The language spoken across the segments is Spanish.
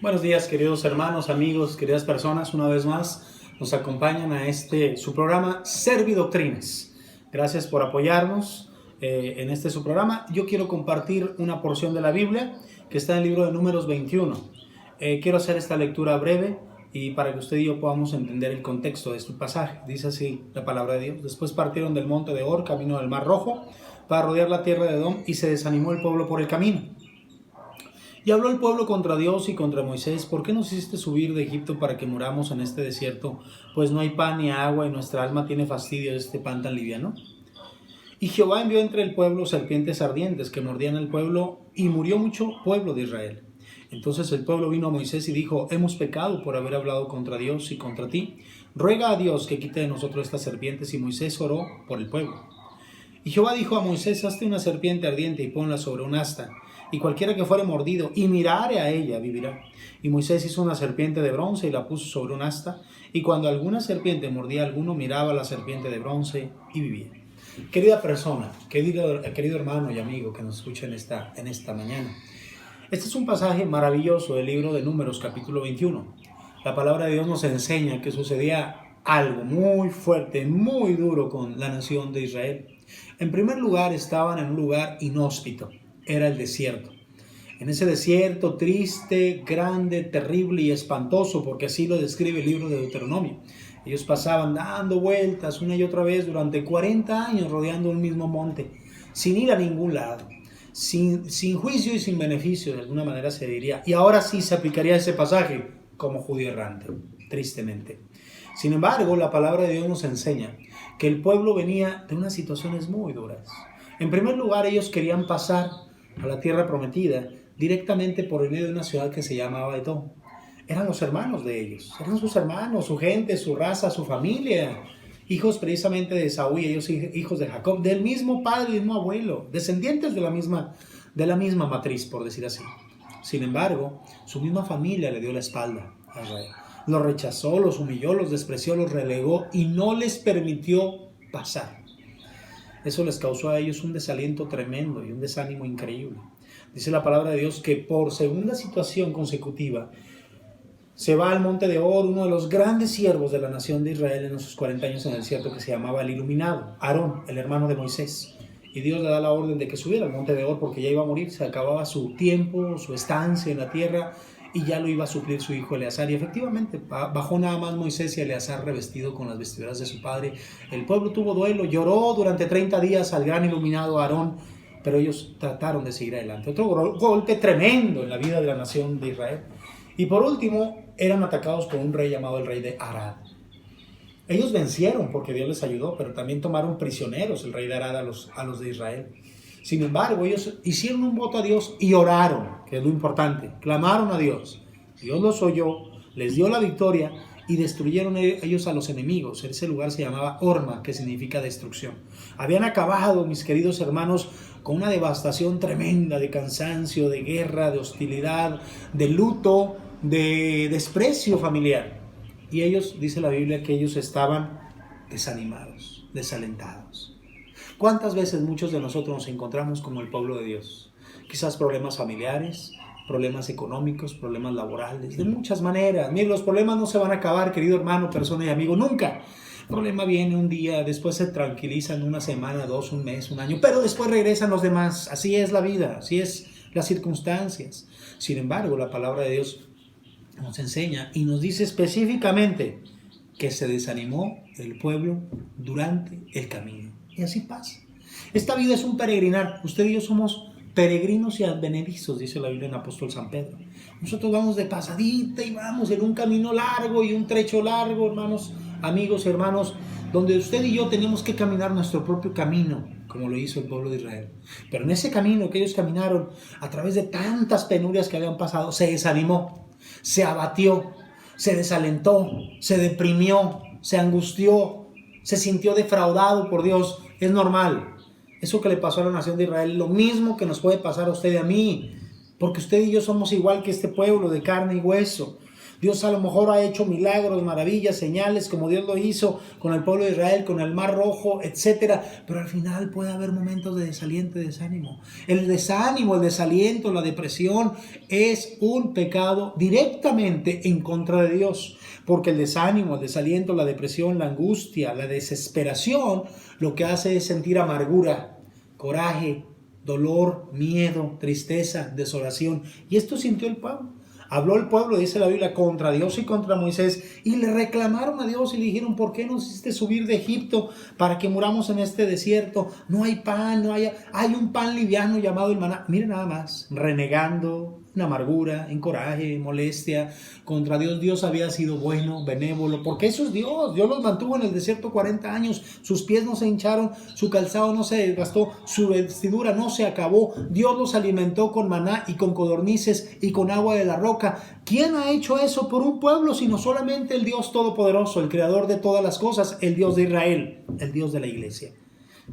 Buenos días, queridos hermanos, amigos, queridas personas. Una vez más nos acompañan a su programa Servidoctrinas. Gracias por apoyarnos en su programa. Yo quiero compartir una porción de la Biblia que está en el libro de Números 21. Quiero hacer esta lectura breve y para que usted y yo podamos entender el contexto de este pasaje. Dice así la palabra de Dios. Después partieron del monte de Hor, camino del Mar Rojo, para rodear la tierra de Edom, y se desanimó el pueblo por el camino. Y habló el pueblo contra Dios y contra Moisés: ¿por qué nos hiciste subir de Egipto para que muramos en este desierto? Pues no hay pan ni agua, y nuestra alma tiene fastidio de este pan tan liviano. Y Jehová envió entre el pueblo serpientes ardientes que mordían al pueblo, y murió mucho pueblo de Israel. Entonces el pueblo vino a Moisés y dijo: hemos pecado por haber hablado contra Dios y contra ti. Ruega a Dios que quite de nosotros estas serpientes. Y Moisés oró por el pueblo. Y Jehová dijo a Moisés: hazte una serpiente ardiente y ponla sobre un asta, y cualquiera que fuere mordido y mirare a ella vivirá. Y Moisés hizo una serpiente de bronce y la puso sobre un asta, y cuando alguna serpiente mordía a alguno, miraba a la serpiente de bronce y vivía. Querida persona, querido hermano y amigo que nos escucha en esta mañana, este es un pasaje maravilloso del libro de Números, capítulo 21. La palabra de Dios nos enseña que sucedía algo muy fuerte, muy duro con la nación de Israel. En primer lugar, estaban en un lugar inhóspito, era el desierto. En ese desierto triste, grande, terrible y espantoso, porque así lo describe el libro de Deuteronomio. Ellos pasaban dando vueltas una y otra vez durante 40 años rodeando un mismo monte, sin ir a ningún lado, sin juicio y sin beneficio, de alguna manera se diría. Y ahora sí se aplicaría ese pasaje como judío errante, tristemente. Sin embargo, la palabra de Dios nos enseña que el pueblo venía de unas situaciones muy duras. En primer lugar, ellos querían pasar a la tierra prometida directamente por el medio de una ciudad que se llamaba Edom. Eran los hermanos de ellos, eran sus hermanos, su gente, su raza, su familia, hijos precisamente de Esaú y ellos hijos de Jacob, del mismo padre y del mismo abuelo, descendientes de la misma matriz, por decir así. Sin embargo, su misma familia le dio la espalda a Israel. Los rechazó, los humilló, los despreció, los relegó y no les permitió pasar. Eso les causó a ellos un desaliento tremendo y un desánimo increíble. Dice la palabra de Dios que por segunda situación consecutiva se va al monte de Hor, uno de los grandes siervos de la nación de Israel en esos 40 años en el desierto, que se llamaba el Iluminado, Aarón, el hermano de Moisés. Y Dios le da la orden de que subiera al monte de Hor porque ya iba a morir, se acababa su tiempo, su estancia en la tierra, y ya lo iba a suplir su hijo Eleazar. Y efectivamente bajó nada más Moisés y Eleazar revestido con las vestiduras de su padre. El pueblo tuvo duelo, lloró durante 30 días al gran iluminado Aarón, pero ellos trataron de seguir adelante. Otro golpe tremendo en la vida de la nación de Israel. Y por último, eran atacados por un rey llamado el rey de Arad. Ellos vencieron porque Dios les ayudó, pero también tomaron prisioneros el rey de Arad a los de Israel. Sin embargo, ellos hicieron un voto a Dios y oraron, que es lo importante. Clamaron a Dios. Dios los oyó, les dio la victoria y destruyeron ellos a los enemigos. Ese lugar se llamaba Horma, que significa destrucción. Habían acabado, mis queridos hermanos, con una devastación tremenda de cansancio, de guerra, de hostilidad, de luto, de desprecio familiar. Y ellos, dice la Biblia, que ellos estaban desanimados, desalentados. ¿Cuántas veces muchos de nosotros nos encontramos como el pueblo de Dios? Quizás problemas familiares, problemas económicos, problemas laborales, de muchas maneras. Miren, los problemas no se van a acabar, querido hermano, persona y amigo, nunca. El problema viene un día, después se tranquilizan una semana, dos, un mes, un año, pero después regresan los demás. Así es la vida, así es las circunstancias. Sin embargo, la palabra de Dios nos enseña y nos dice específicamente que se desanimó el pueblo durante el camino. Y así pasa. Esta vida es un peregrinar. Usted y yo somos peregrinos y advenedizos, dice la Biblia en Apóstol San Pedro. Nosotros vamos de pasadita y vamos en un camino largo y un trecho largo, hermanos, amigos y hermanos, donde usted y yo tenemos que caminar nuestro propio camino, como lo hizo el pueblo de Israel. Pero en ese camino que ellos caminaron, a través de tantas penurias que habían pasado, se desanimó, se abatió, se desalentó, se deprimió, se angustió, se sintió defraudado por Dios. Es normal. Eso que le pasó a la nación de Israel, lo mismo que nos puede pasar a usted y a mí, porque usted y yo somos igual que este pueblo, de carne y hueso. Dios a lo mejor ha hecho milagros, maravillas, señales, como Dios lo hizo con el pueblo de Israel, con el Mar Rojo, etcétera. Pero al final puede haber momentos de desaliento y desánimo. El desánimo, el desaliento, la depresión es un pecado directamente en contra de Dios. Porque el desánimo, el desaliento, la depresión, la angustia, la desesperación, lo que hace es sentir amargura, coraje, dolor, miedo, tristeza, desolación. Y esto sintió el pueblo. Habló el pueblo, dice la Biblia, contra Dios y contra Moisés, y le reclamaron a Dios y le dijeron: ¿por qué nos hiciste subir de Egipto para que muramos en este desierto? No hay pan, hay un pan liviano llamado el maná. Miren nada más, renegando en amargura, en coraje, molestia contra Dios. Dios había sido bueno, benévolo, porque eso es Dios. Dios los mantuvo en el desierto 40 años, sus pies no se hincharon, su calzado no se desgastó, su vestidura no se acabó. Dios los alimentó con maná y con codornices y con agua de la roca. ¿Quién ha hecho eso por un pueblo sino solamente el Dios Todopoderoso, el Creador de todas las cosas, el Dios de Israel, el Dios de la iglesia?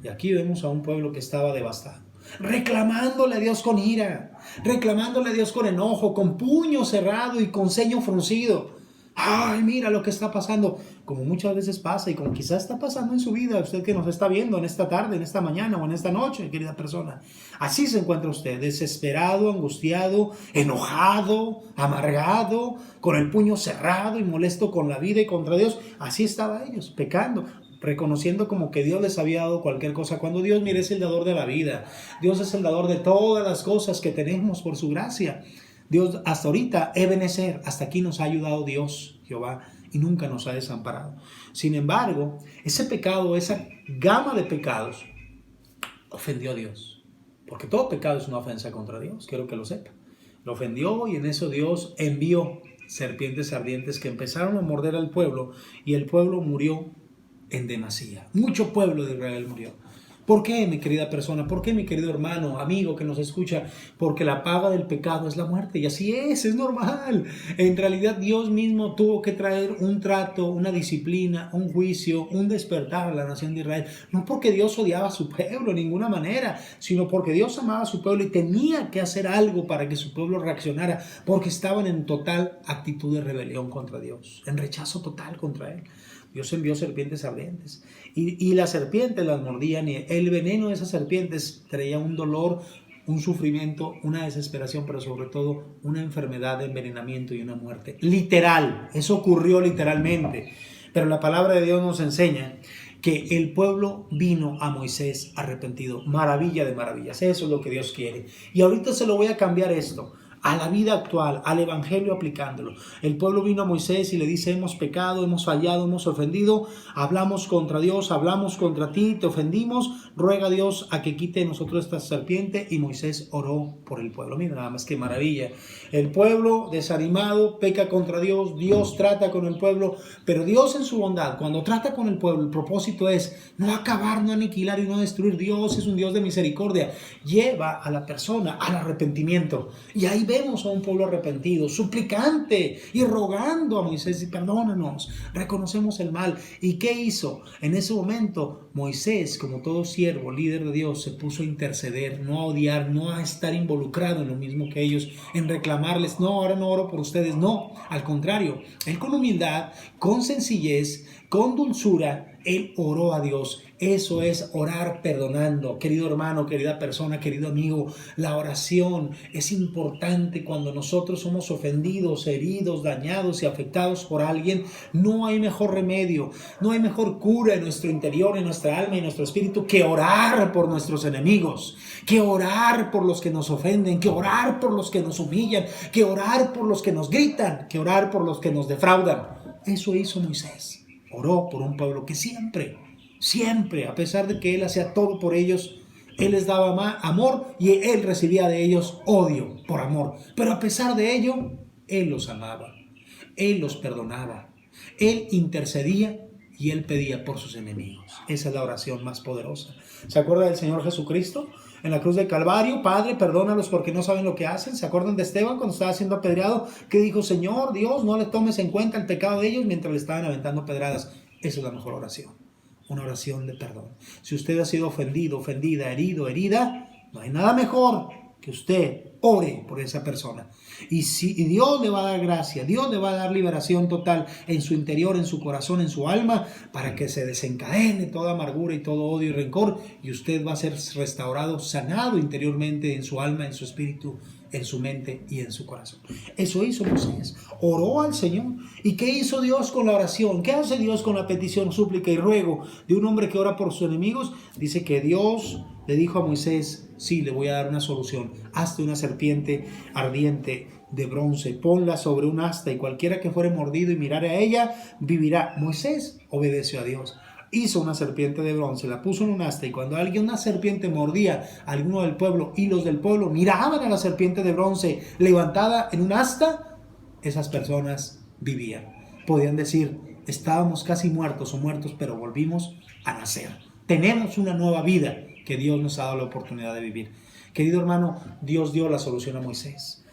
Y aquí vemos a un pueblo que estaba devastado, reclamándole a Dios con ira, reclamándole a Dios con enojo, con puño cerrado y con ceño fruncido. Ay, mira lo que está pasando, como muchas veces pasa y como quizás está pasando en su vida, usted que nos está viendo en esta tarde, en esta mañana o en esta noche, querida persona. Así se encuentra usted, desesperado, angustiado, enojado, amargado, con el puño cerrado y molesto con la vida y contra Dios. Así estaban ellos, pecando, reconociendo como que Dios les había dado cualquier cosa, cuando Dios, mire, es el dador de la vida. Dios es el dador de todas las cosas que tenemos por su gracia. Dios hasta ahorita, Ebenezer, hasta aquí nos ha ayudado Dios, Jehová, y nunca nos ha desamparado. Sin embargo, ese pecado, esa gama de pecados, ofendió a Dios. Porque todo pecado es una ofensa contra Dios, quiero que lo sepa. Lo ofendió y en eso Dios envió serpientes ardientes que empezaron a morder al pueblo y el pueblo murió en demasía. Mucho pueblo de Israel murió. ¿Por qué, mi querida persona? ¿Por qué, mi querido hermano, amigo que nos escucha? Porque la paga del pecado es la muerte. Y así es normal. En realidad Dios mismo tuvo que traer un trato, una disciplina, un juicio, un despertar a la nación de Israel. No porque Dios odiaba a su pueblo de ninguna manera, sino porque Dios amaba a su pueblo y tenía que hacer algo para que su pueblo reaccionara, porque estaban en total actitud de rebelión contra Dios, en rechazo total contra Él. Dios envió serpientes ardientes y las serpientes las mordían y el veneno de esas serpientes traía un dolor, un sufrimiento, una desesperación, pero sobre todo una enfermedad de envenenamiento y una muerte. Literal, eso ocurrió literalmente. Pero la palabra de Dios nos enseña que el pueblo vino a Moisés arrepentido. Maravilla de maravillas, eso es lo que Dios quiere. Y ahorita se lo voy a cambiar esto a la vida actual, al evangelio aplicándolo. El pueblo vino a Moisés y le dice: hemos pecado, hemos fallado, hemos ofendido, hablamos contra Dios, hablamos contra ti, te ofendimos, ruega a Dios a que quite de nosotros esta serpiente. Y Moisés oró por el pueblo. Mira nada más qué maravilla. El pueblo desanimado peca contra Dios, Dios trata con el pueblo, pero Dios en su bondad, cuando trata con el pueblo, el propósito es no acabar, no aniquilar y no destruir. Dios es un Dios de misericordia, lleva a la persona al arrepentimiento. Y ahí vemos a un pueblo arrepentido, suplicante y rogando a Moisés: y perdónanos, reconocemos el mal. ¿Y qué hizo? En ese momento Moisés, como todo siervo, líder de Dios, se puso a interceder, no a odiar, no a estar involucrado en lo mismo que ellos, en reclamarles: no, ahora no oro por ustedes. No, al contrario, él con humildad, con sencillez, con dulzura, él oró a Dios. Eso es orar perdonando. Querido hermano, querida persona, querido amigo, la oración es importante cuando nosotros somos ofendidos, heridos, dañados y afectados por alguien. No hay mejor remedio, no hay mejor cura en nuestro interior, en nuestra alma y en nuestro espíritu que orar por nuestros enemigos, que orar por los que nos ofenden, que orar por los que nos humillan, que orar por los que nos gritan, que orar por los que nos defraudan. Eso hizo Moisés. Oró por un pueblo que siempre, a pesar de que él hacía todo por ellos, él les daba amor y él recibía de ellos odio por amor. Pero a pesar de ello, él los amaba, él los perdonaba, él intercedía y él pedía por sus enemigos. Esa es la oración más poderosa. ¿Se acuerda del Señor Jesucristo en la cruz del Calvario? Padre, perdónalos porque no saben lo que hacen. ¿Se acuerdan de Esteban cuando estaba siendo apedreado? Que dijo: Señor Dios, no le tomes en cuenta el pecado de ellos, mientras le estaban aventando pedradas. Esa es la mejor oración, una oración de perdón. Si usted ha sido ofendido, ofendida, herido, herida, no hay nada mejor que usted ore por esa persona. Y Dios le va a dar gracia, Dios le va a dar liberación total en su interior, en su corazón, en su alma, para que se desencadene toda amargura y todo odio y rencor, y usted va a ser restaurado, sanado interiormente en su alma, en su espíritu, en su mente y en su corazón. Eso hizo Moisés, oró al Señor. ¿Y qué hizo Dios con la oración? ¿Qué hace Dios con la petición, súplica y ruego de un hombre que ora por sus enemigos? Dice que Dios le dijo a Moisés: sí, le voy a dar una solución. Hazte una serpiente ardiente de bronce, ponla sobre un asta, y cualquiera que fuere mordido y mirare a ella, vivirá. Moisés obedeció a Dios. Hizo una serpiente de bronce, la puso en un asta, y cuando una serpiente mordía a alguno del pueblo, y los del pueblo miraban a la serpiente de bronce levantada en un asta, esas personas vivían. Podían decir: estábamos casi muertos o muertos, pero volvimos a nacer. Tenemos una nueva vida que Dios nos ha dado la oportunidad de vivir. Querido hermano, Dios dio la solución a Moisés.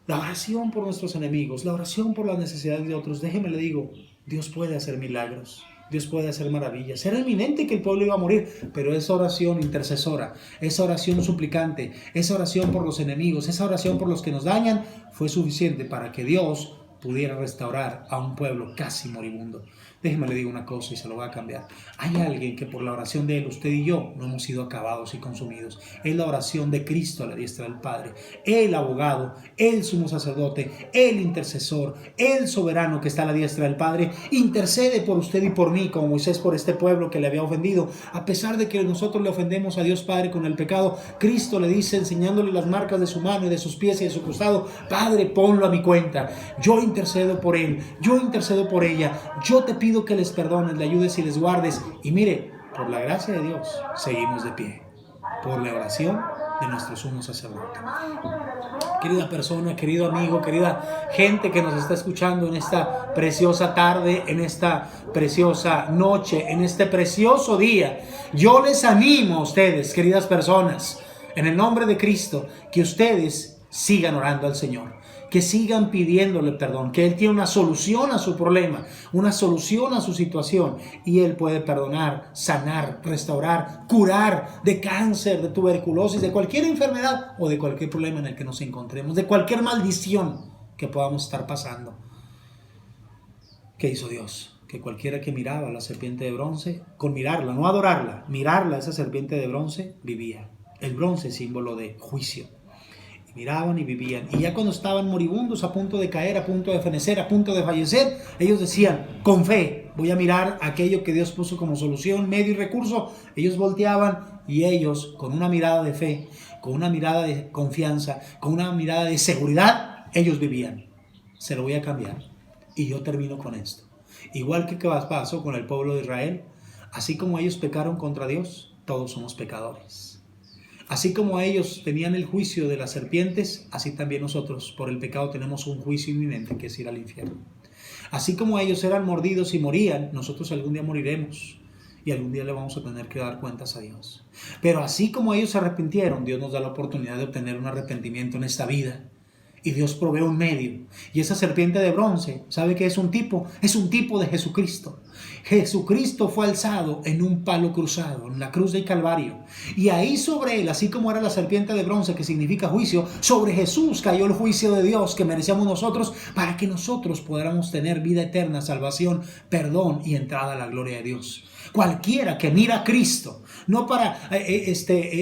La oración por nuestros enemigos, la oración por las necesidades de otros, déjeme le digo, Dios puede hacer milagros. Dios puede hacer maravillas. Era inminente que el pueblo iba a morir, pero esa oración intercesora, esa oración suplicante, esa oración por los enemigos, esa oración por los que nos dañan, fue suficiente para que Dios pudiera restaurar a un pueblo casi moribundo. Déjeme le digo una cosa y se lo voy a cambiar. Hay alguien que por la oración de él, usted y yo, no hemos sido acabados y consumidos. Es la oración de Cristo a la diestra del Padre. El abogado, el sumo sacerdote, el intercesor, el soberano que está a la diestra del Padre, intercede por usted y por mí, como Moisés por este pueblo que le había ofendido. A pesar de que nosotros le ofendemos a Dios Padre con el pecado, Cristo le dice, enseñándole las marcas de su mano y de sus pies y de su costado: Padre, ponlo a mi cuenta. Yo intercedo por él, yo intercedo por ella, yo te pido que les perdones, le ayudes y les guardes. Y mire, por la gracia de Dios, seguimos de pie, por la oración de nuestro sumo sacerdote. Querida persona, querido amigo, querida gente que nos está escuchando en esta preciosa tarde, en esta preciosa noche, en este precioso día, yo les animo a ustedes, queridas personas, en el nombre de Cristo, que ustedes sigan orando al Señor, que sigan pidiéndole perdón, que Él tiene una solución a su problema, una solución a su situación, y Él puede perdonar, sanar, restaurar, curar de cáncer, de tuberculosis, de cualquier enfermedad o de cualquier problema en el que nos encontremos, de cualquier maldición que podamos estar pasando. ¿Qué hizo Dios? Que cualquiera que miraba a la serpiente de bronce, con mirarla, no adorarla, mirarla, esa serpiente de bronce, vivía. El bronce, símbolo de juicio. Miraban y vivían. Y ya cuando estaban moribundos, a punto de caer, a punto de fenecer, a punto de fallecer, ellos decían: con fe voy a mirar aquello que Dios puso como solución, medio y recurso. Ellos volteaban y ellos, con una mirada de fe, con una mirada de confianza, con una mirada de seguridad, ellos vivían. Se lo voy a cambiar. Y yo termino con esto. Igual que pasó con el pueblo de Israel, así como ellos pecaron contra Dios, todos somos pecadores. Así como ellos tenían el juicio de las serpientes, así también nosotros por el pecado tenemos un juicio inminente, que es ir al infierno. Así como ellos eran mordidos y morían, nosotros algún día moriremos y algún día le vamos a tener que dar cuentas a Dios. Pero así como ellos se arrepintieron, Dios nos da la oportunidad de obtener un arrepentimiento en esta vida. Y Dios provee un medio. Y esa serpiente de bronce, ¿sabe qué es un tipo? Es un tipo de Jesucristo. Jesucristo fue alzado en un palo cruzado, en la cruz del Calvario. Y ahí sobre él, así como era la serpiente de bronce, que significa juicio, sobre Jesús cayó el juicio de Dios que merecíamos nosotros, para que nosotros podamos tener vida eterna, salvación, perdón y entrada a la gloria de Dios. Cualquiera que mira a Cristo, no para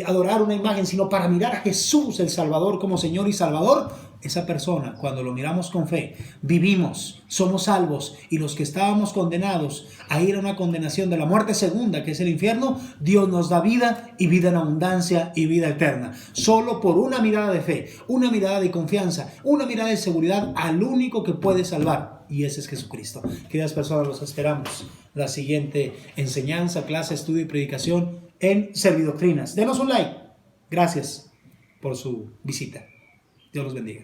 adorar una imagen, sino para mirar a Jesús el Salvador como Señor y Salvador, esa persona, cuando lo miramos con fe, vivimos, somos salvos, y los que estábamos condenados a ir a una condenación de la muerte segunda, que es el infierno, Dios nos da vida, y vida en abundancia y vida eterna, solo por una mirada de fe, una mirada de confianza, una mirada de seguridad al único que puede salvar, y ese es Jesucristo. Queridas personas, los esperamos la siguiente enseñanza, clase, estudio y predicación en Servidoctrinas. Denos un like. Gracias por su visita. Dios los bendiga.